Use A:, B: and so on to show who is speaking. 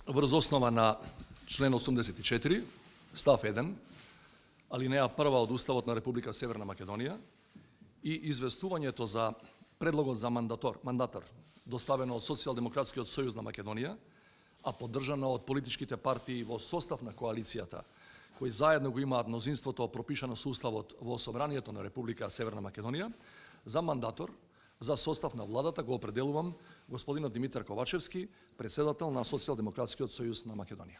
A: врз основа на член 84, став 1, алинеја 1 од Уставот на Република Северна Македонија и известувањето за предлогот за мандатар, доставено од Социјалдемократскиот сојуз на Македонија, а поддржано од политичките партии во состав на коалицијата, кои заедно го имаат мнозинството пропишано со Уставот во Собранието на Република Северна Македонија, за мандатор за состав на владата го определувам господинот Димитар Ковачевски, председател на Социјалдемократскиот сојуз на Македонија.